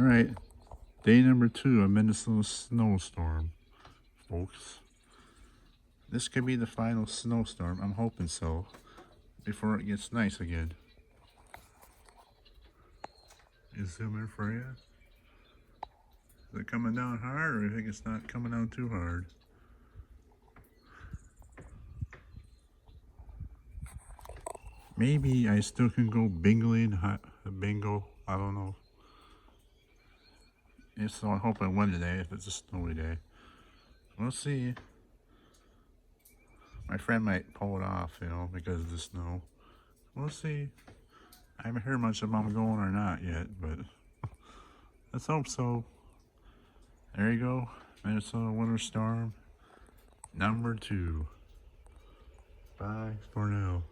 Alright, day number 2 of Minnesota snowstorm, folks. This could be the final snowstorm, I'm hoping so, before it gets nice again. Zoom in for you. Is it coming down hard, or do you think it's not coming down too hard? Maybe I still can go bingling, bingo, I don't know. If so, I hope I win today if it's a snowy day. We'll see. My friend might pull it off, you know, because of the snow. We'll see. I haven't heard much about him going or not yet, but let's hope so. There you go. Minnesota winter storm number 2. Bye for now.